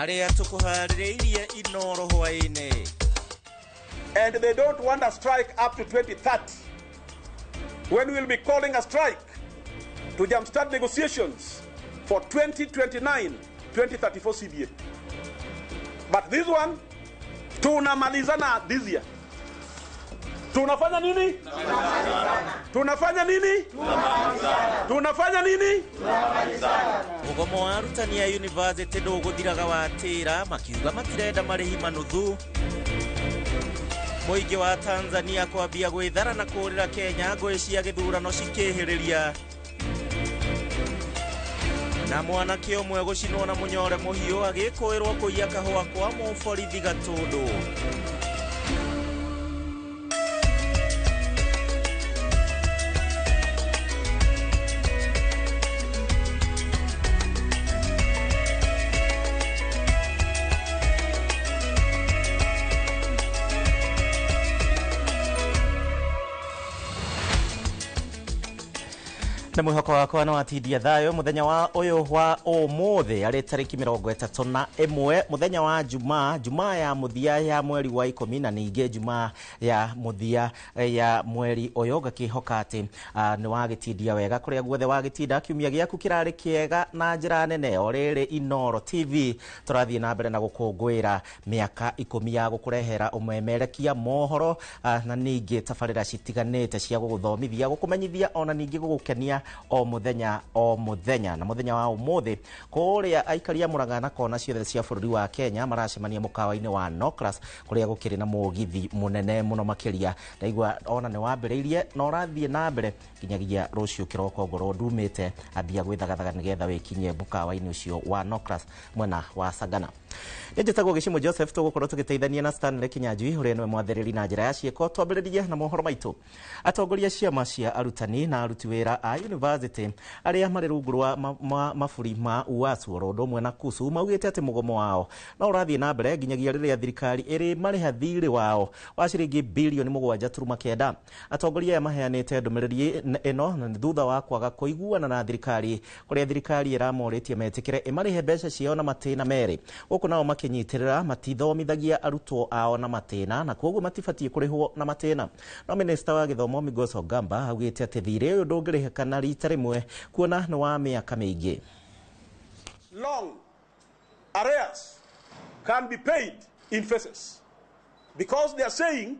aria tukuharireirie Inoro hwaine. And they don't want a strike up to 2030, when we'll be calling a strike to jumpstart negotiations for 2029-2034 CBA. But this one, tunamalizana this year. Tunafanya nini? Tunafanya nini? Tunafanya nini? Mugomo wa arutani ya university nduguthiraga watira makiuga matirenda marihi manuthu. Muingi wa Tanzania kwambia gwithara na kurira Kenya ngui cia githurano cikihiriria. Na mwanake umwe gucinwo na munyore muhiu agikuirwo kuiya kahua kwa muborithi Gatundu. Na mwihoko wakwa na watidia thayo muthenya wa uyu wa umuthi ari tariki 31 muthenya wa Jumaa ya muthia ya mweri wa 10 na ninge Jumaa ya muthia ya mweri uyu gakihoka ati ni wagitidia wega kuria guothe wagitinda kiumia giaku kirari kiega na njira nene orere Inoro TV turathie na mbere na gukungwira miaka 10 ya gukurehera umemerekia mohoro na ninge tafarira citiganite cia guguthomithia gukumenyithia ona ninge gugukenia o muthenya na muthenya wa umuthi kuria aikaria Murang'a na kona ciothe cia bururi wa Kenya maracemania mukawa-ini wa Nokras kuria gukiri na mugithi munene muno makiria ndaigwa ona ni wambiriirie na urathie na mbere kinyagia rucio kiroko ngoro ndumite ambia gwithagathaga nigetha wikinye mukawa-ini ucio wa Nokras mwena wa Sagana. Njitagwo Gicimo Joseph tugukorwo tugiteithania na Stanley Kinyanjui uria niwe mwathiriri na njira ya cieko twambiririe na mohoro maitu. Atongoria ciama cia arutani na aruti wira a university aria mari rungu rwa maburi ma UASU rondo mwe na KUSU maugite ati mugomo wao na urathie na mbere nginyagia riria thirikari iri mariha thiri wao wa ciringi bilioni 7.9. Atongoria maheanite ndumiriri ino na thutha wa kwaga kuiguana na thirikari kuria thirikari iramoritie metikire imarihe mbeca ciao na matina meri guku nao makinyitirira matithomithagia arutwo ao na matina na koguo matifatie kurihwo na matina. No minister wa githomo Migos Ogamba augite ati thiri uyu ndungirihikana rita rimwe kuona ni wa miaka mingi. Long arrears can be paid in phases because they are saying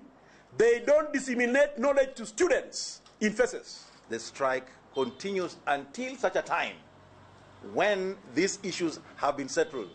they don't disseminate knowledge to students in phases. The strike continues until such a time when these issues have been settled.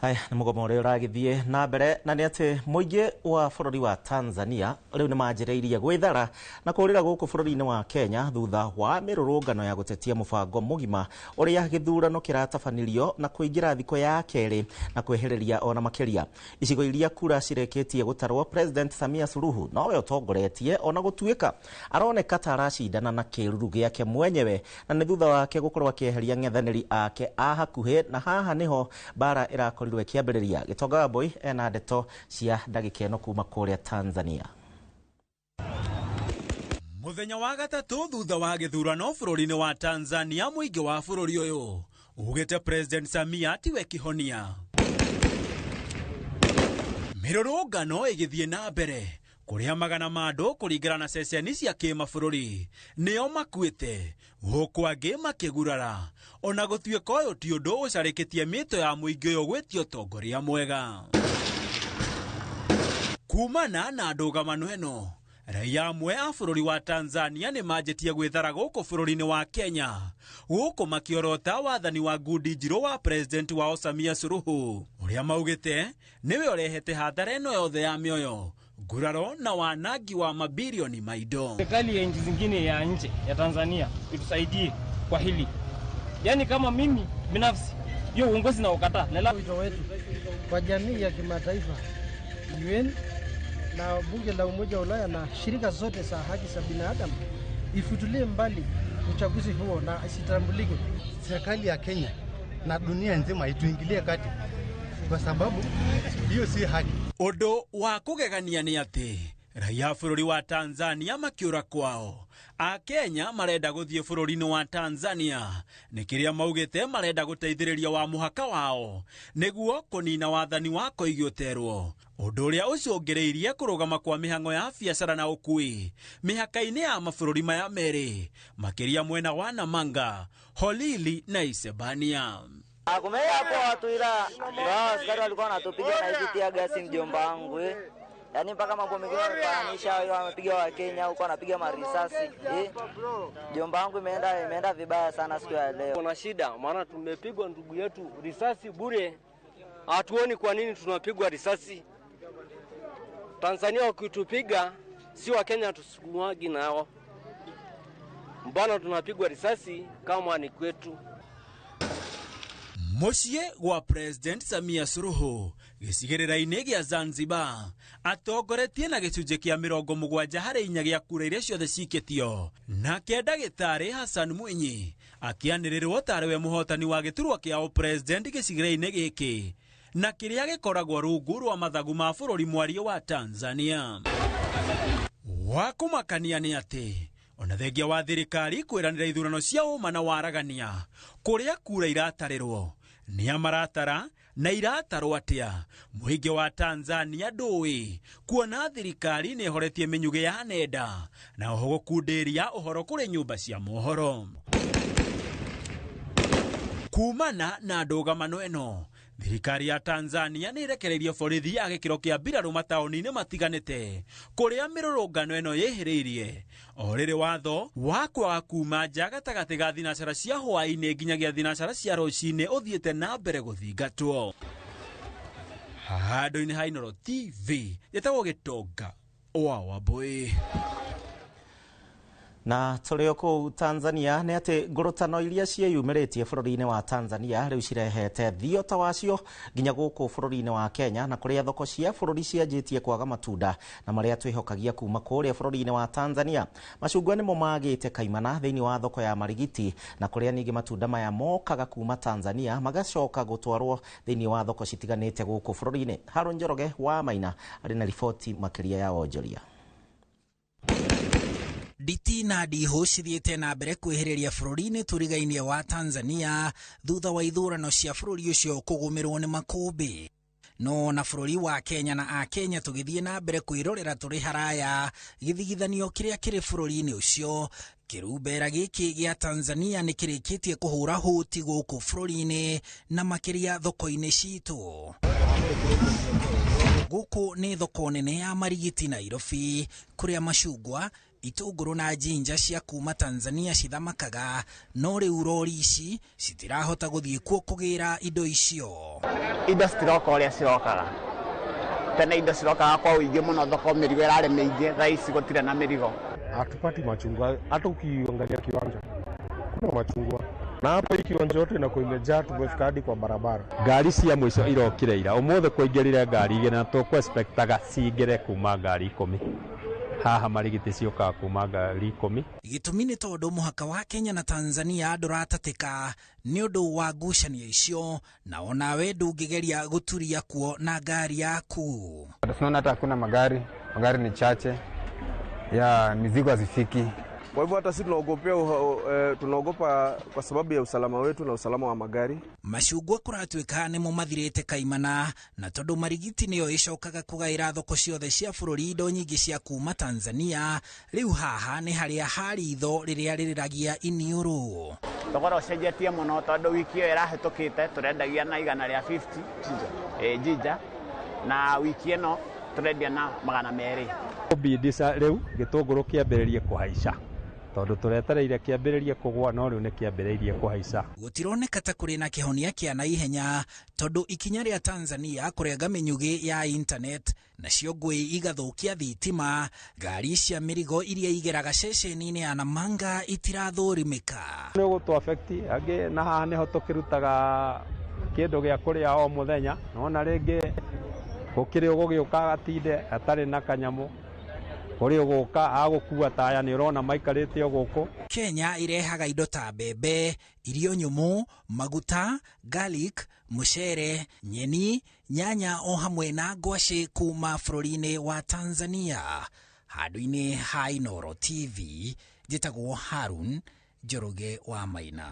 Hai ni mugomo uria uragithie na mbere na ni ati muingi wa bururi wa Tanzania riu ni manjiriirie gwithara na kurira guku bururi-ini wa Kenya thutha wa mirurungano ya gutetia mubango mugima uria githurano kiratabanirio na kuingira thiko ya keri na kweheriria ona makiria. Icigo iria kura cireketie gutarwo President Samia Suluhu nowe utongoretie ona gutuika aroneka taracindana na kiruru giake mwenyewe na ni thutha wake gukorwo akieheria ng'ethaniri ake a hakuhi na haha niho bara irakorirwe kiambiriria. Gitonga boy ena ndeto cia ndagika ino kuma kuria Tanzania. Muthenya wa gatatu thutha wa githurano bururi-ini wa Tanzania muingi wa bururi uyu ugite President Samia tiwe kihonia. Mirurungano igithie na mbere kuria magana mando kuringana na ceceni cia kimabũrũri nio makuite guku angi makigurara ona gutuika uyu ti undu ucarikitie mito ya muingi uyu gwitio tongoria mwega. Kumana na ndũgamano ĩno raia amwe a bũrũri wa Tanzania ni manjĩtie gwĩthara gũkũ bũrũri-inĩ wa Kenya gũkũ makiorota wathani wa ngundi njirũ wa president wa Samia Suluhu uria maugite niwe urehete hathara ĩno yothe ya mioyo nguraro na wanangi wa mabilioni maido. Serikali ya nchi zingine ya nje ya Tanzania itusaidie kwa hili. Yani kama mimi binafsi hiyo uongozi na ukata na wito wetu kwa jamii ya kimataifa, UN na bunge la Umoja wa Ulaya na shirika zote za haki za binadamu ifutulie mbali uchaguzi huo na isitambulike. Serikali ya Kenya na dunia nzima ituingilie kati kwa sababu hiyo si haki. Odo wa kugegania ni ati raia bũrũri wa Tanzania makiũra kwao. Akenya marenda gũthiĩ bũrũri-inĩ wa Tanzania nĩ kĩrĩa maugĩte marenda gũteithĩrĩria wa mũhaka wao nĩguo kũnina wathani wa Koigoterwo, ũndũ ũrĩa ũcũngĩrĩirie kũrũgama kwa mĩhang'o ya biacara na ũkui mĩhaka-inĩ ya mabũrũri maya merĩ, makĩria mwena wa Namanga, Holili na Isebania. Kumea hapo watu ila askari walikuwa wanatupiga na hizi tia gasi mjomba wangu yaani mpaka mambo mengine wamefananisha, wamepiga wa Kenya huko wanapiga marisasi mjomba wangu imeenda vibaya sana siku ya leo. Kuna shida maana tumepigwa ndugu yetu risasi bure, hatuoni kwa nini tunapigwa risasi. Tanzania wakitupiga si wa Kenya tusukumagi nao, mbona tunapigwa risasi kama ni kwetu. Muciĩ gwa President Samia Suluhu gĩcigĩrĩra-inĩ gĩa Zanzibar atongoretie na gĩcunjĩ kĩa 74% gĩa kura iria ciothe cikĩtio, nake ndagĩtarĩ Hassan Mwinyi akĩanĩrĩrwo tarĩ we mũhotani wa gĩturwa kĩa president gĩcigĩrĩra-inĩ gĩkĩ na kĩrĩa gĩkoragwo rungu rwa mathagu ma bũrũri mwario wa Tanzania. Wa kũmakania nĩ atĩ ona thengia wa thirikari kwĩranĩra ithurano cia ũma na waragania kũrĩa kura iratarĩrwo nĩ amaratara na iratarwo atĩa, mũingĩ wa Tanzania ndũĩ, kuona thirikari nĩ ĩhoretie mĩnyugĩ ya nenda na oho gũkundĩria ũhoro kũrĩ nyũmba cia mohoro. Kumana na ndũgamano ĩno, thirikari ya Tanzania nĩ irekereirie borithi ya gĩkĩro kĩa mbirarũ mataũni-inĩ matiganĩte kũrĩa mĩrũrũngano ĩno yĩhĩrĩirie, o rĩrĩ watho wa kwaga kuma nja gatagatĩ ga thinacara cia hwaĩ-inĩ nginyagia thinacara cia rũcinĩ ũthiĩte na mbere gũthingatwo. Handũ-inĩ ha Inooro TV gĩtagwo Gĩtonga wa Wambũi. Na tũrĩ kũu Tanzania nĩ atĩ ngũrũtano iria ciĩyumĩrĩtie bũrũri-inĩ wa Tanzania rĩu cirehete thiota wacio nginya gũkũ bũrũri-inĩ wa Kenya, na kũrĩa thoko cia bũrũri cianjĩtie kwaga matunda na marĩa twĩhokagia kuma kũrĩa bũrũri-inĩ wa Tanzania. Macungwa nĩmo magĩte kaimana thĩinĩ wa thoko ya Marigiti, na kũrĩa ningĩ matunda maya mokaga kuma Tanzania magacoka gũtwarwo thĩinĩ wa thoko citiganĩte gũkũ bũrũri-inĩ. Harũ Njoroge wa Maina arĩ na riboti makĩria ya wonjoria. Nditi na ndiho cithiĩte na mbere kwĩhĩrĩria bũrũri-inĩ tũrigainie wa Tanzania thutha wa ithurano cia bũrũri ũcio kũgũmĩrwo nĩ makũmbĩ. No na bũrũri wa Kenya na Akenya tũgĩthiĩ na mbere kwĩrorera tũrĩ haraya gĩthigithanio kĩrĩa kĩrĩ bũrũri-inĩ ũcio. Kĩrumbera gĩkĩ gĩa Tanzania nĩ kĩrĩkĩtie kũhũra hũti gũkũ bũrũri-inĩ na makĩria thoko-inĩ citũ. Gũkũ nĩ thoko nene ya Marigiti Nairobi, kũrĩa macungwa, itũngũrũ na jinja cia kuma Tanzania cithamakaga, no rĩu rori ici citirahota gũthiĩ kuo kũgĩra indo icio. Indo citiroka ũrĩa cirokaga. Tene indo cirokaga kwa ũingĩ mũno, thoko mĩrigo ĩrarĩ mĩingĩ, thaa ici gũtirĩ na mĩrigo. Hatupati machungwa, hata ukiangalia kiwanja kuna machungwa, na hapa hii kiwanja yote inakuwa imejaa, tumefika hadi kwa barabara. Ngari cia mũico irokire ira, ũmũthĩ kũingĩrire ngari igĩrĩ na tũkwespectaga cingĩre kuma ngari 10. Haha Marigiti ciokaga kuma ngari 10. Gĩtũmi nĩ tondũ mũhaka wa Kenya na Tanzania ndũratatĩka nĩ ũndũ wa ngucanio icio, na onawe ndũngĩgeria gũturia kuo na ngari yaku. Tunaona hata hakuna magari ni chache ya mizigo hazifiki. Kwa hivyo hata sisi tunaogopa kwa sababu ya usalama wetu na usalama wa magari. Macungwa kũratuĩka nĩmo mathirĩte kaimana, na tondũ Marigiti nĩyo ĩcokaga kũgaĩra thoko ciothe cia bũrũri indo nyingĩ cia kuma Tanzania, rĩu haha nĩ harĩa haritho rĩrĩa rĩrĩragia iniũrũ. Thogora ũcenjetie mũno tondũ wiki ĩyo ĩrahĩtũkĩte tũrendagia na 150 jinja, na wiki ĩno tũrendia na 200. Bidisa rĩu gĩtũngũrũ kĩambĩrĩrie kũhaica, tondũ tũretereire kĩambĩrĩrie kũgwa, no rĩu nĩ kĩambĩrĩrie kũhaica. Gũtironeka ta kũrĩ na kĩhonia kĩa naihenya, tondũ ikinya rĩa Tanzania kũrenga mĩnyugĩ ya internet nacio ngũĩ igathũkia thitima, ngari cia mĩrigo iria igeraga ceceni-inĩ ya Namanga itirathũrimĩka. Nĩ gũtũ affect angĩ, na haha nĩho tũkĩrutaga kĩndũ gĩa kũrĩa o mũthenya, nona rĩngĩ gũkĩrĩ ũgũgĩũka gatinde atarĩ na kanyamũ, kũrĩ ũgũka agũkua taya nĩ ũrona maikarĩte gũkũ. Kenya irehaga indo ta mbembe, irio nyũmũ, maguta, garlic, mũcere, nyeni, nyanya o hamwe na ngwacĩ kuma bũrũri-inĩ wa Tanzania. handu-inĩ ha Inooro TV njĩtagwo Harun Njoroge wa Maina.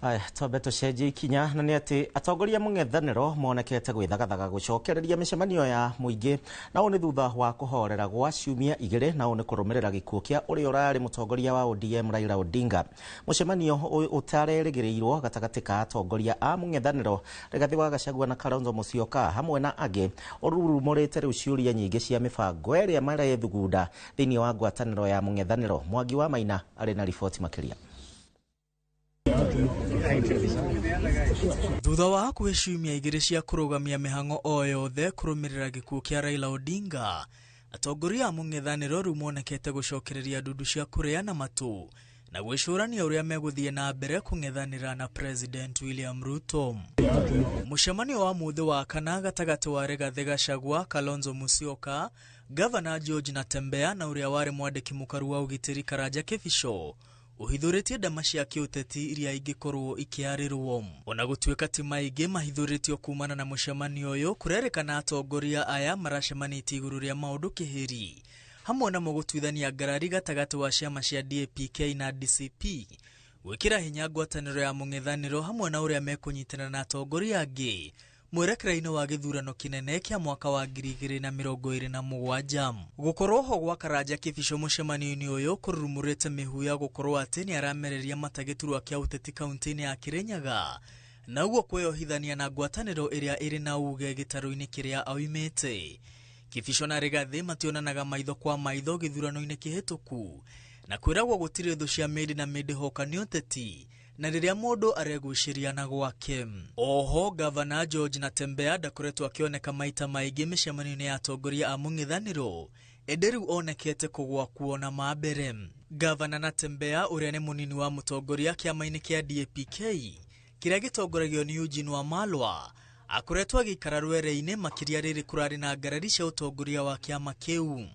Aya tobe tucenjie ikinya na nĩ atĩ atongoria mũng'ethanĩro monekete gwĩthagathaga gũcokereria mĩcemanio ya mũingĩ na ũũ nĩ thutha wa kũhorera gwa ciumia 2 na ũũ nĩ kũrũmĩrĩra gĩkuũ kĩa ũrĩa ũrarĩ mũtongoria wa ODM Raila Odinga. Mũcemanio ũtarerĩgĩrĩirwo gatagatĩ ka atongoria a mũng'ethanĩro Rigathi wa Gachagua na Kalonzo Musyoka hamwe na angĩ ũrurumũrĩte rĩu ciũria nyingĩ cia mĩbango ĩrĩa marethugunda thĩinĩ wa ngwatanĩro ya mũng'ethanĩro. Mwangi wa Maina arĩ na riboti makĩria. Thutha wa hakuhĩ ciumia 2 cia kũrũgamia mĩhang'o o yothe kũrũmĩrĩra gĩkuũ kĩa Raila Odinga, atongoria a mũng'ethanĩro rĩu monekete gũcokereria ndundu cia kũrĩana matũ na gwĩcũrania ũrĩa megũthiĩ na mbere kũng'ethanĩra na President William Ruto. Mũcemanio wa mũthĩ wa kana gatagatĩ wa Rigathi Gachagua, Kalonzo Musyoka, Gavana George Natembeya na ũrĩa warĩ mwandĩki mũkaru wa ũgitĩri Karanja Kĩbico uhithũrĩtie ndama cia kĩũteti iria ingĩkorwo ikĩarĩrwo. Ona gũtuĩka ti maingĩ mahithũrĩtio kumana na mũcemanio ũyũ, kũrerĩkana atongoria aya maracemanĩtie igũrũ rĩa maũndũ kĩhĩri, hamwe na gũtuithania ngarari gatagatĩ wa ciama cia DAP-K na DCP, gwĩkĩra hinya ngwatanĩro ya mũng'ethanĩro hamwe na ũrĩa mekũnyitana na atongoria angĩ mwerekera-inĩ wa gĩthurano kĩnene kĩa mwaka wa 2027. Gũkorwo ho gwa Karanja Kĩbico mũcemanio-inĩ ũyũ kũrurumũrĩte mĩhuya gũkorwo atĩ nĩ aramereria matagĩturwa kĩa ũteti kaunti-inĩ ya Kirinyaga, na ũguo kwĩyohithania na ngwatanĩro ĩrĩa ĩrĩ na uge gĩtarũ-inĩ kĩrĩa oimĩte. Kĩbico na Rigathi mationanaga maitho kwa maitho gĩthurano-inĩ kĩhĩtũku, na kwĩragwo gũtirĩ thũ cia mĩndĩ na mĩndĩ hoka nĩ ũteti, na rĩrĩa mũndũ aregwĩciria na gwake. Oho Gavana George Natembeya ndakoretwo akĩoneka maita maingĩ mĩcemanio-inĩ ya atongoria a mũng'ethanĩro, ĩndĩ rĩu onekete kũgwa kuona mambere. Gavana Natembeya ũrĩa nĩ mũnini wa mũtongoria kĩama-inĩ kĩa DAP-K kĩrĩa gĩtongoragio nĩ Eugene Wamalwa, akoretwo agĩikara rwere-inĩ makĩria rĩrĩ kũrarĩ na ngarari cia ũtongoria wa kĩama kĩu.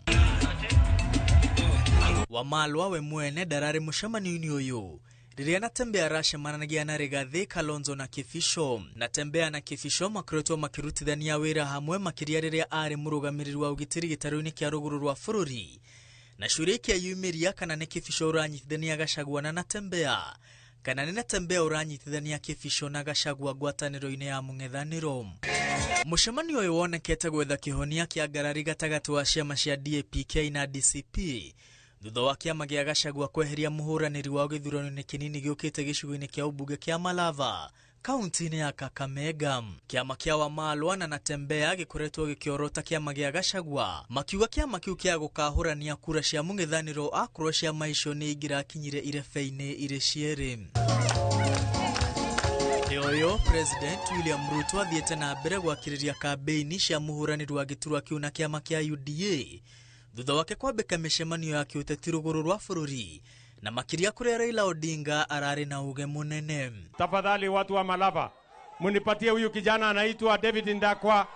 Wamalwa we mwene ndararĩ mũcemanio-inĩ ũyũ rĩrĩa Natembeya aracemanagia na Rigathi, Kalonzo na Kĩbico. Natembeya na Kĩbico makoretwo makĩrutithania wĩra hamwe makĩria rĩrĩa arĩ mũrũgamĩrĩri wa ũgitĩri gĩtarũ-inĩ kĩa rũgũrũ rwa bũrũri, na ciũria ikĩyumĩria kana nĩ Kĩbico ũranyitithania Gachagua na Natembeya kana nĩ Natembeya ũranyitithania Kĩbico na Gachagua ngwatanĩro-inĩ ya mũng'ethanĩro. Mũcemanio ũyũ wonekete gwetha kĩhonia kĩa ngarari gatagatĩ wa ciama cia DAP-K na DCP thutha wa kĩama gĩa Gachagua kweheria mũhũranĩri wa gĩthurano-inĩ kĩnini gĩũkĩte gĩcigo-inĩ kĩa ũmbunge kĩa Malava kaunti-inĩ ya Kakamega. Kĩama kĩa Wamalwa na Natembeya gĩkoretwo gĩkĩorota kĩama gĩa Gachagua, makiuga kĩama kĩu kĩa gũkahũrania kura cia mũng'ethanĩro akorwo ciama icio nĩ ingĩrakinyire irebe-inĩ irĩ cierĩ. Ũyũ President William Ruto athiĩte na mbere gwakĩrĩria kambeini cia mũhũranĩri wa gĩturwa kĩu na kĩama kĩa UDA thutha wake kwambĩka mĩcemanio ya kĩũteti rũgũrũ rwa bũrũri, na makĩria kũrĩa Raila Odinga ararĩ na uge mũnene. Tafadhali watu wa Malava, munipatie huyu kijana anaitwa David Ndakwa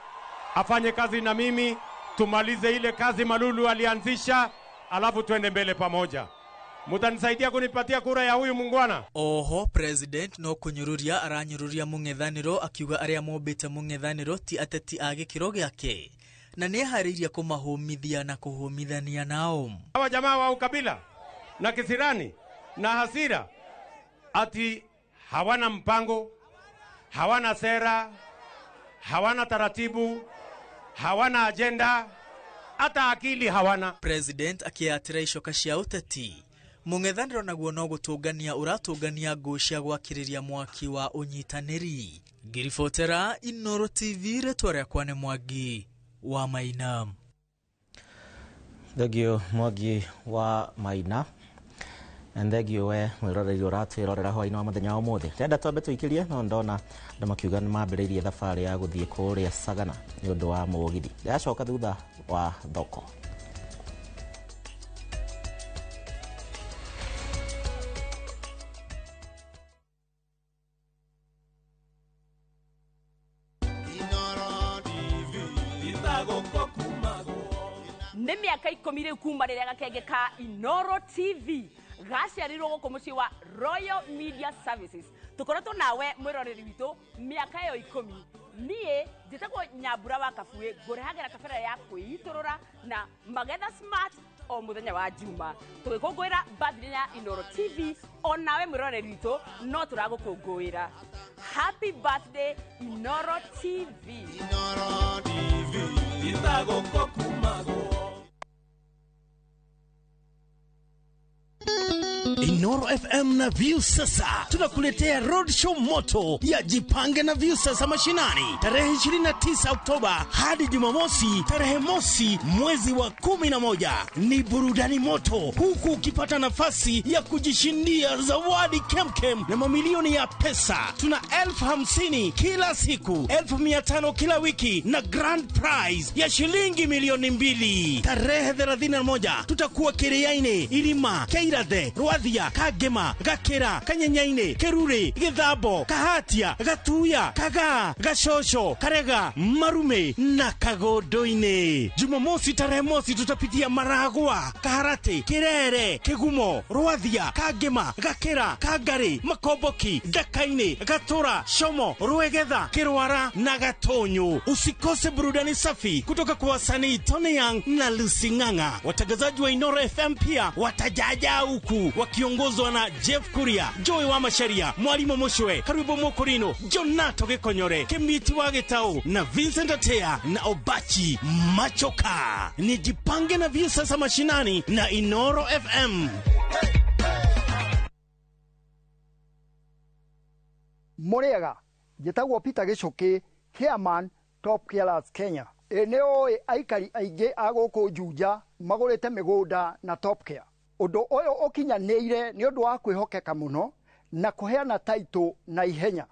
afanye kazi na mimi, tumalize ile kazi Malulu alianzisha, alafu tuende mbele pamoja. Mutanisaidia kunipatia kura ya huyu mungwana? Oho President no kunyururia aranyururia mũng'ethanĩro, akiuga arĩa mombĩte mũng'ethanĩro ti ateti a gĩkĩro gĩake, na nĩ eharĩirie kũmahũmithia na kũhũmithania nao. Hawa jamaa wa ukabila na kisirani na hasira ati hawana mpango, hawana sera, hawana taratibu, hawana agenda, hata akili hawana. President akĩatĩra icoka cia ũteti, mũng'ethanĩro naguo no gũtũngania ũratũngania ngũ cia gwakĩrĩria mwaki wa ũnyitanĩri. Ngiribotera Inooro TV, rĩtwa rĩakwa nĩ Mwangi wa Maina. Thegio Mwangi wa Maina. Thegio we mwĩroreri ũratwĩrorera hwainĩ wa mũthenya wa ũmũthĩ. Renda twambe tũikĩrie no ndona andũ makiuga nĩ mambĩrĩirie thabarĩ ya gũthiĩ kũrĩa Sagana nĩ ũndũ wa mũgithi. Ndacoka thutha wa thoko. Nĩ mĩaka 10 rĩu kuma rĩrĩa gakenge ka Inooro TV gaciarirwo gũkũ mũciĩ wa Royal Media Services. Tũkoretwo nawe mwĩroreri witũ mĩaka ĩyo 10. Niĩ njĩtagwo Nyambura wa Kabue ngũrehagĩra kabere ya kwĩitorora na Magetha Smart o muthenya wa Juma tũgĩkũngũĩra birthday ya Inoro TV onawe mwĩroreri witũ no tũragũkũngũĩra happy birthday Inoro TV. Inoro TV itagũkũkumago. Inoro FM na View sasa tunakuletea road show moto ya Jipange na View sasa mashinani tarehe 29 Oktoba hadi Jumamosi tarehe mosi mwezi wa 11. Ni burudani moto huku ukipata nafasi ya kujishindia zawadi kemkem na mamilioni ya pesa. Tuna 50,000 kila siku, 1,500 kila wiki na grand prize ya shilingi milioni 2. Tarehe 31 tutakuwa Kiriaini, Irima, Keirathe, Rwathia, Kagema, Gakera, Kanyenyaine, Kerure, Githabo, Kahatia, Gatuya, Kaga, Gashosho, Karega, Marume na Kagodoine. Jumamosi tarehe mosi tutapitia Maragwa, Kaharate, Kirere, Kegumo, Rwathia, Kagema, Gakera, Kagare, Makoboki, Gakaine, Gatora, Shomo, Ruegetha, Kirwara na Gatonyo. Usikose burudani safi kutoka kwa wasanii Tony Young na Lucy Ng'ang'a. Watangazaji wa Inoro FM pia watajaja huku wakiongozwa na Jeff Kuria, Joy wa Masharia, Mwalimu Moshwe, Karibu Mokorino, Jonato Gekonyore, Kemiti wa Getao na Vincent Atea na Obachi Machoka. Ni Jipange na View sasa mashinani na Inoro FM. Moriaga, jetagwo Peter Gichoki, Chairman Top Carers Kenya. Eneo aikari aingĩ agũkũ Juja magũrĩte mĩgũnda na Top Care. Ũndũ ũyũ ũkinyanĩire nĩ ũndũ wa kwĩhokeka mũno na kũheana taitũ na ihenya.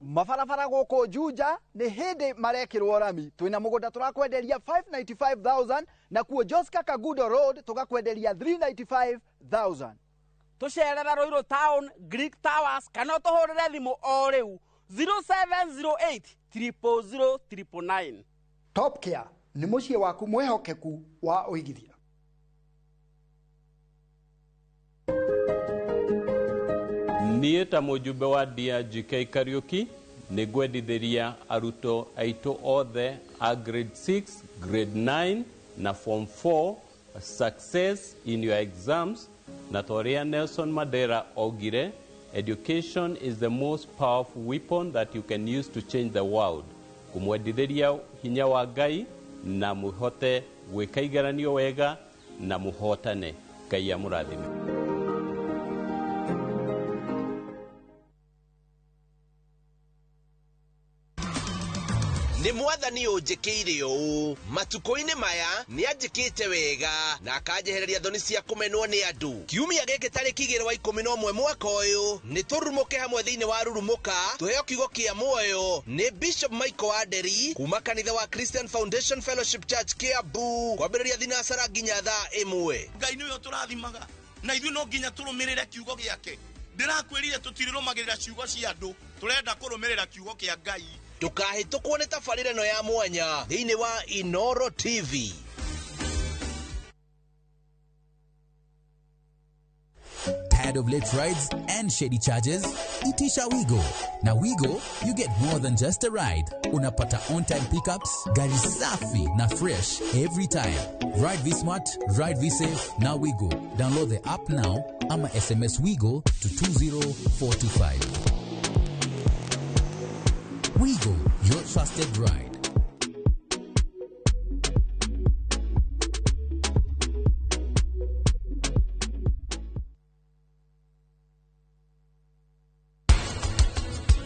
Mabarabara gũkũ Juja nĩ hĩndĩ marekĩrwo rami. Twĩna mũgũnda tũrakwenderia 595,000 na kuo Joska Kagudo Road tũgakwenderia 395,000. Tũcerera Ruiru Town, Greek Towers kana tũhũrĩre thimũ o rĩu 0708 000 999. Top Care nĩ mũciĩ waku mwĩhokeku wa ũigithia. Niĩ ta mũjumbe wa DRGK Kariuki nĩ ngwendithĩria arutwo aitũ othe a grade 6, grade 9 na form 4 success in your exams. Na toria Nelson Mandela ogire, education is the most powerful weapon that you can use to change the world. Kumwendithĩria hinya wa Ngai na muhote gwĩka igeranio wega na muhotane. Ngai amũrathime. Ni mwathani ũnjĩkĩire ũũ matukũ-inĩ maya nĩ anjĩkĩte wega na akanjehereria thoni cia kũmenwo nĩ andũ. Kiumia gĩkĩ tarĩki 2 wa 11 mwaka ũyũ nĩ tũrurumũke hamwe thĩinĩ wa rurumũka tũheo kiugo kĩa muoyo nĩ Bishop Michael Wanderi kuma kanitha wa Christian Foundation Fellowship Church Kiambu kwambĩrĩria thinacara nginya thaa 1. Ngai nĩwe tũrathimaga na ithuĩ no nginya tũrũmĩrĩre kiugo gĩake. Ndĩrakwĩrire tũtirũmagĩrĩra ciugo cia andũ, tũrenda kũrũmĩrĩra kiugo kĩa Ngai. Tukahĩtũkwo nĩ tabarĩrano ya mwanya thĩinĩ wa Inoro TV. Tired of late rides and shady charges? Itisha Wigo. Na Wigo, you get more than just a ride. Unapata on-time pickups, gari safi na fresh every time. Ride V-Smart, ride V-Safe, na Wigo. Download the app now, ama SMS Wigo to 20425. Wigo, your trusted ride.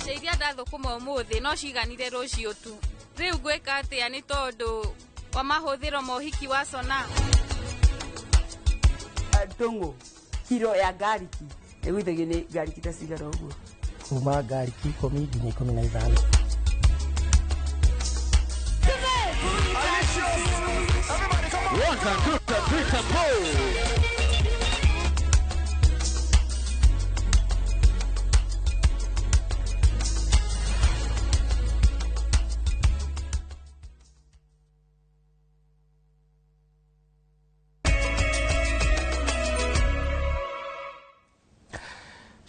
Iria ndathũkũma ũmũthĩ no ciganire rũciũ tu. Rĩu ngwĩka atĩa nĩ tondũ wa mahũthĩro ma ũhiki wa Sona. Ndũngũ kilo ya gariki ĩgũithagio nĩ gariki ta cigara ũguo. Kuma gariki 10 nginya 15. What a good pole!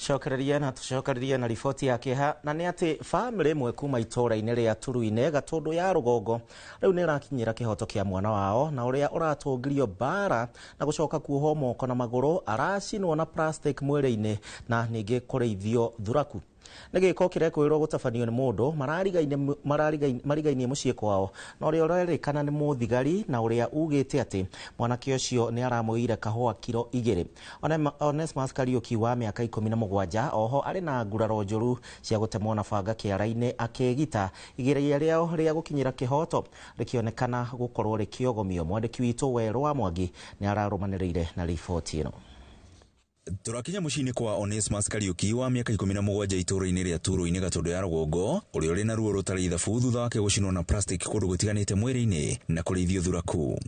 tucokererie na riboti ya kiha na nĩ atĩ family ĩmwe kuma itũũra-inĩ rĩa Turuine Gatũndũ ya Rũgongo rĩu nĩ ĩrakinyĩra kĩhoto kĩa mwana wao na ũrĩa ũratũngirio bara na gũcoka kuohwo moko na magũrũ aracinwo na plastic mwĩrĩ-inĩ na ningĩ kũrĩithio thuraku. Nĩ gĩko kĩrekwĩrwo gũtabanio nĩ mũndũ marigainie mũciĩ kwao na ũrĩa ũrerĩkana nĩ mũthigari na ũrĩa ugĩte atĩ mwanake ũcio nĩ aramũire kahũa kilo 2. Onesmus Kariuki wa mĩaka 17 oho arĩ na nguraro njũru cia gũtemwo na banga kĩara-inĩ akĩgita igeria rĩao rĩa gũkinyĩra kĩhoto rĩkĩonekana gũkorwo rĩkĩogomio. Mwandĩki witũ Werũ wa Mwangi nĩ ararũmanĩrĩire na riboti ĩno. Turakinya muciini kwa Onesmus Kariuki wa miaka 17 itũũra-inĩ rĩa Turuine Gatũndũ ya Rũgongo ũrĩa ũrĩ na ruo rũtarĩ ithabu thutha wake gũcinwo na plastic kũndũ gũtiganĩte mwĩrĩ-inĩ na kũrĩithio thuraku.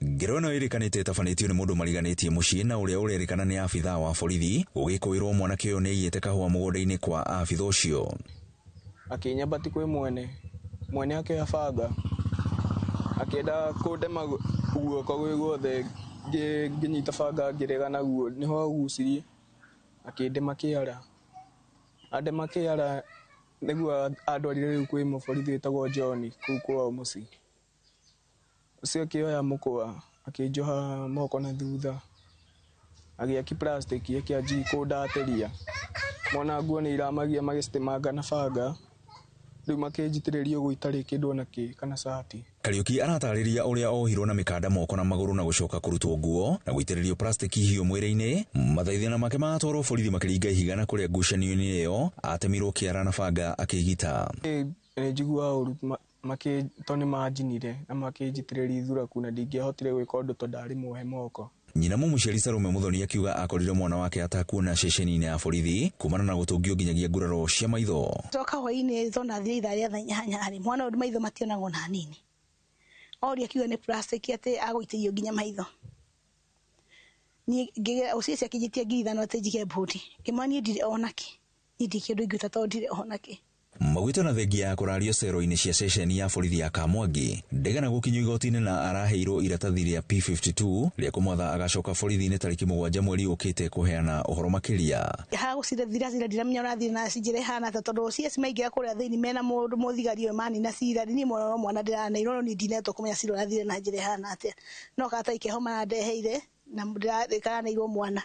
Ngero ĩno ĩrĩkanĩte ĩtabanĩtio nĩ mũndũ mariganĩtie mũciĩ na ũrĩa ũrerĩkana nĩ abithaa wa borithi ũgĩkwĩrwo mwanake ũyũ nĩ aiyĩte kahũa mũgũnda-inĩ kwa abithaa ũcio. Akinyambati kwĩ mwene akĩoya banga akĩenda kũndema guoko gwĩ guothe ngĩnyita banga ngĩrega naguo nĩho agucirie akĩndema kĩara andema kĩara nĩguo andwarire rĩu kwĩ mũborithi wĩtagwo John kũu kwao mũciĩ. Ũcio akĩoya mũkwa akĩnjoha moko na thutha agĩaki plastic akĩanji kũndatĩria mona nguo nĩ iramagia magĩcitemanga na banga rĩu makĩnjitĩrĩria ũguo itarĩ kĩndũ ona kĩ kana cati. Kariuki aratarĩria ũrĩa ohirwo na mĩkanda moko na magũrũ na gũcoka kũrutwo nguo na gũitĩrĩrio plastic hiũ mwĩrĩ-inĩ. Mathaithana make matwarwo borithi makĩringa ihiga na kũrĩa ngucanio-inĩ ĩyo atemirwo kĩara na banga akĩgita. Njigua ũru tondũ nĩmanjinire na makĩnjitĩrĩria thuraku na ndingĩahotire gwĩka ũndũ tondũ ndarĩ muohe moko. Nyina mũciari Salome Muthoni akiuga akorire mwana wake atakuona ceceni-inĩ ya borithi kumana na gũtũngio nginyagia nguraro cia maitho. Coka hwainĩ thona thiri ithaa rĩa nyanya mwana ũyũ maitho mationagwo na hanini. Oria akiuga nĩ plastic atĩ agũitĩrio nginya maitho. Niĩ ũcici akĩnyitia ngiri ithano atĩ njige bũti. Kĩmani ndire onake. Nindi kĩndũ ingĩta tondũ ndire onake. Magwĩtwo na thengia ya kũrario cero-inĩ cia ceceni ya borithi ya Kamwangi ndegana gũkinyio igoti-inĩ na araheirwo iratathi rĩa P52 rĩa kũmwatha agacoka borithi-inĩ tarĩki 7 mweri ũkĩte kũheana ũhoro makĩria. Ha gũcira ndiramenya ũrathiĩ na cinjĩre hana tondũ CS maingĩra kũrĩa thĩinĩ mena mũndũ mũthigari ũyũ mani na cira ni mwana ndĩraneirwo ni ndinetwo kũmenya cira ũrathiĩ na njĩre hana atĩa no kata ikĩhoma na ndeheire na ndĩraneirwo mwana.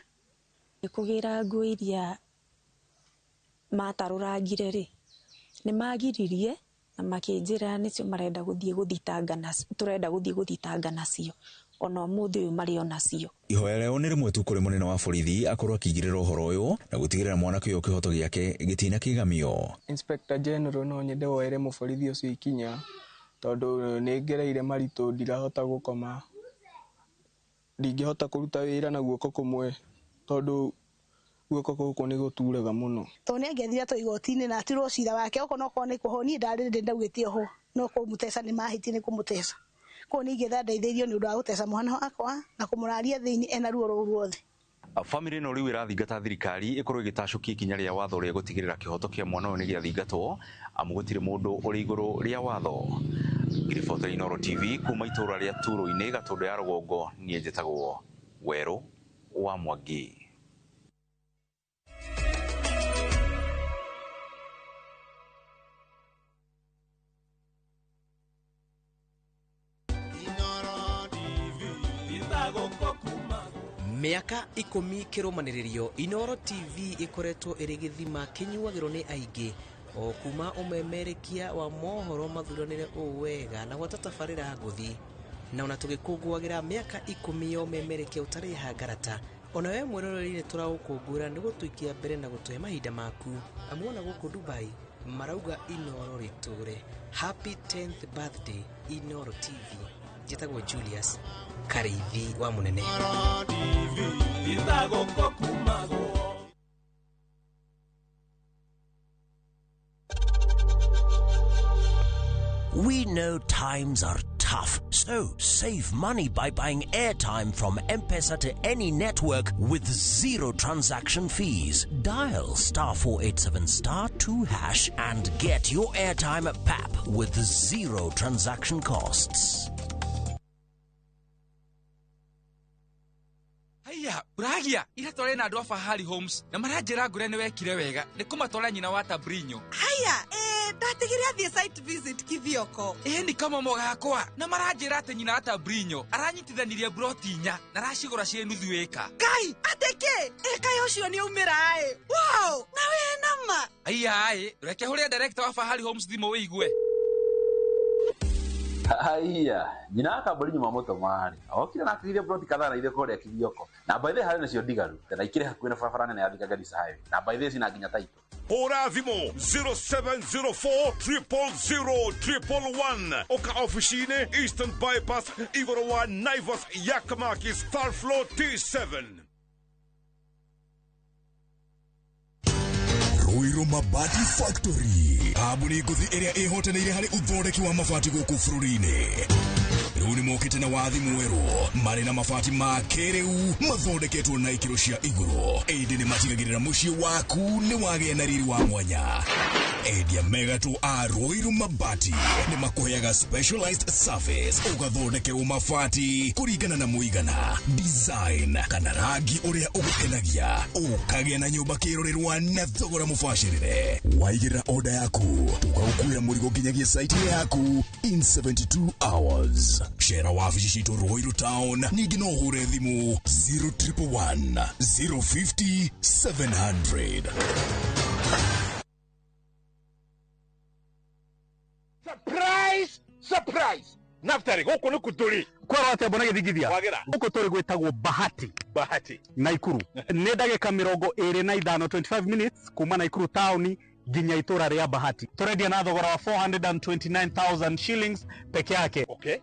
Kũgĩra nguo iria matarũrangire rĩ nĩ magiririe na makĩnjĩra nĩcio marenda gũthiĩ gũthitanga nacio ona ũmũthĩ ũyũ marĩ onacio. Ihoya rĩao nĩ rĩmwe tu kũrĩ mũnene wa borithi akorwo akĩigĩrĩra ũhoro ũyũ na gũtigĩrĩra mwanake ũyũ kĩhoto gĩake gĩtina kĩgamio. Inspector General no nyende woere mũborithi ũcio ikinya tondũ nĩ ngereire maritũ ndirahota gũkoma ndingĩhota kũruta wĩra na guoko kũmwe tondũ guoko gũkũ nĩ gũturaga mũno. Tondũ nĩ angĩathire atũ igoti-inĩ na atirwo cira wake okorwo nĩ kũhonia ndarĩ ndaugĩte oho no kũmũteca nĩ mahĩtie nĩ kũmũteca. Koguo nĩ ingĩtha ndeithĩrio nĩ ũndũ wa gũteca mwana wakwa na kũmũraria thĩinĩ ena ruo rũu ruothe. Family ĩno rĩu ĩrathingata thirikari ĩkorwo ĩgĩtacũkia ikinya rĩa watho rĩa gũtigĩrĩra kĩhoto kĩa mwana ũyũ nĩ gĩathingatwo amu gũtirĩ mũndũ ũrĩ igũrũ rĩa watho. Ngiribota Inooro TV kuma itũũra rĩa Turuine Gatũndũ ya Rũgongo niĩ njĩtagwo Werũ wa Mwangi. Miaka 10 kĩrũmanĩrĩrio Inooro TV ĩkoretwo ĩrĩ gĩthima kĩnyuagĩrwo nĩ aingĩ o kuma ũmemerekia wa mohoro mathuranĩre ũũ wega na gwata tabarĩra ngũthi na ona tũgĩkũngũagĩra mĩaka 10 ya ũmemerekia ũtarĩ hangarata. Ona we mwĩroreri nĩ tũraũkũngũĩra nĩ gũtũikia mbere na gũtũhe mahinda maku amu ona gũkũ Dubai marauga Inooro rĩtũre. Happy 10th birthday Inooro TV. Njĩtagwo Julius Karithi wa Mũnene. We know times are tough, so save money by buying airtime from M-Pesa to any network with zero transaction fees. Dial *487*2# and get your airtime PAP with zero transaction costs. Aya, uragia, ira tole na andu a Fahali Homes na maranjira ngure ni wekire wega ni kumatwara nyina wa Tabrinyo. Aya, ndatigire athie site visit kithioko. Ni kama mogakwa na maranjira ati nyina wa Tabrinyo aranyitithanirie broti nya na racigura cie nuthu eka. Kai, ateke, eka yocio ni umira ai. Wow, na we nama. Aya, reke huria director wa Fahali Homes thimo wigue. Aya, nyina wa Tabrinyo mamoto mari. Okire na akire broti kadhaa na ile kore kithioko. Na by the way nacio digaru. Kana ikire hakuina barabara nene ya Thika Garissa Highway. Na by the way sina nginya title. Hora thimo 0704 000 Oka officine Eastern Bypass Igorowa Naivas Yakamaki Star Flow T7. Ruiru Mabati Factory. Kabuni nguthi iria ihotanire hari uthondeki wa mabati guku bururi-ini. Riu ni mokite na wathi mweru mari na mabati ma kiriu mathondeketwo na ikiro cia iguru. Indi ni matigagirira mucii waku ni wagia na riri wa mwanya. Endia megatu a Ruiru Mabati ni makuheaga specialized service ugathondekerwo mabati kuringana na muigana, design kana rangi uria ugukenagia, ukagia na nyumba kirorerwa na thogora mubashirire. Waigirira order yaku tugagukuira murigo nginyagia site yaku in 72 hours. Shera wabici citu Ruiru Town ningi no hure thimu 0111 050 700. Surprise! Surprise! Naftari, guku ni kuturi. Kwaro ate mbona githigithia. Wagira. Guku turi gwitagwo Bahati. Bahati. Naikuru. Ni ndagika 25 25 minutes kuma Naikuru town nginya itura ria Bahati. Turendia na thogora wa 429,000 shillings peke yake. Okay.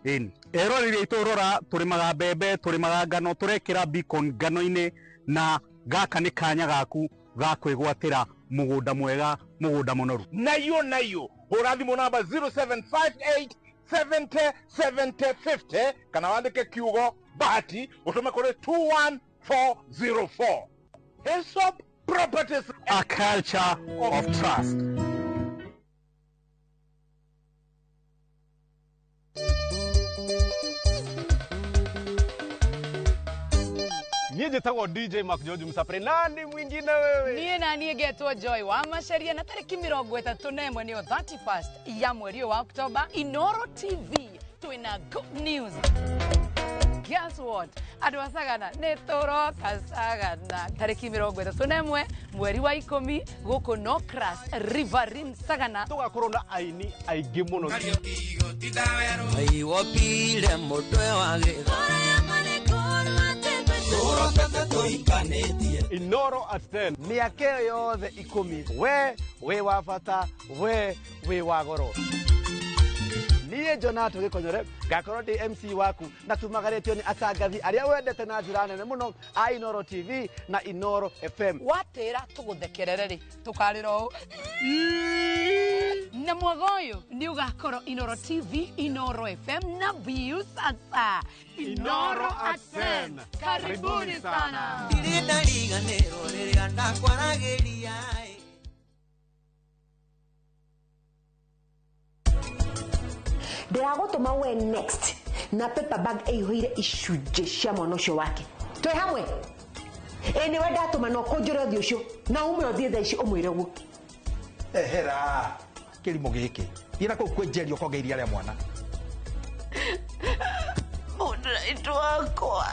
Ero riri iturora turimaga mbembe, turimaga ngano, turekira beacon ngano-ini na gaka ni kanya gaku ga kwigwatira mugunda mwega, mugunda munoru. Nayo. Hora thimo namba 0758 70 70 50 kana wandike kiugo Bahati utume kore 21404. Hillsop Properties, a culture of trust. Niye jetagwo DJ Mark George Msapre. Nani mwingine wewe? Niye na niye getwo Joy wa Macharia na tariki 31 niyo 31st ya mweri wa Oktoba. Inoro TV twina good news. Guess what? Adwa sagana netoro kasagana tariki 31 mweri wa 10 guko no crash Riverine Sagana tugakorwo na aini aingĩ muno. Ai wopile mutwe wa githora ya manekona tembe Inoro at 10 miaka yothe 10 we wa bata we wa goro. Niye Jonato Gikonyore gakorwo ndi MC waku na tumagaretio ni atangathi aria wendete na njira nene muno a Inoro TV na Inoro FM. Watera tuguthekerere ri tukariro na mwagoyo ni ugakorwo Inoro TV, Inoro FM na Viusasa. Inoro at 10. Karibuni sana. Irinda liganero riria ndakwaragiria. Ndĩragũtũma we next na paper bag ĩihũire icunjĩ cia mwana ũcio wake. Twĩ hamwe? Nĩwe ndatũma na ũkũnjũre ũthiũ ũcio na ume ũthiĩ thaa ici ũmwĩre ũguo. Ehera kĩrimũ gĩkĩ thiĩ na kũu kwĩnjeria ũkonge iria rĩa mwana. Mũndũ wakwa.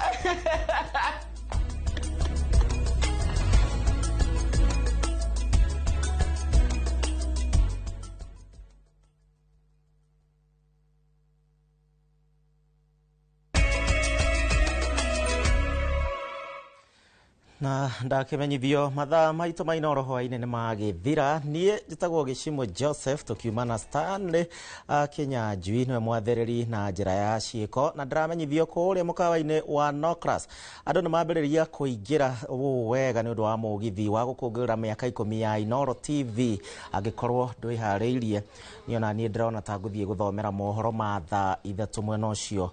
Na ndakimenyithio mathaa maitũ ma Inoro hwainĩ nĩ magĩthira. Niĩ njĩtagwo Gĩcimũ Joseph tukiumana Stanley Kĩnyanjui nĩwe mwathĩrĩri na njĩra ya ciĩko na ndĩramenyithio kũrĩa mũkawa-inĩ wa Nocras andũ nĩ mambĩrĩria kũingĩra wega nĩ ũndũ wa mũgithi wa gũkũngũĩra mĩaka 10 ya Inoro TV. Angĩkorwo ndwĩharĩirie niĩ ona niĩ ndĩrona ta ngũthiĩ gũthomera mohoro ma thaa 3 mwena ũcio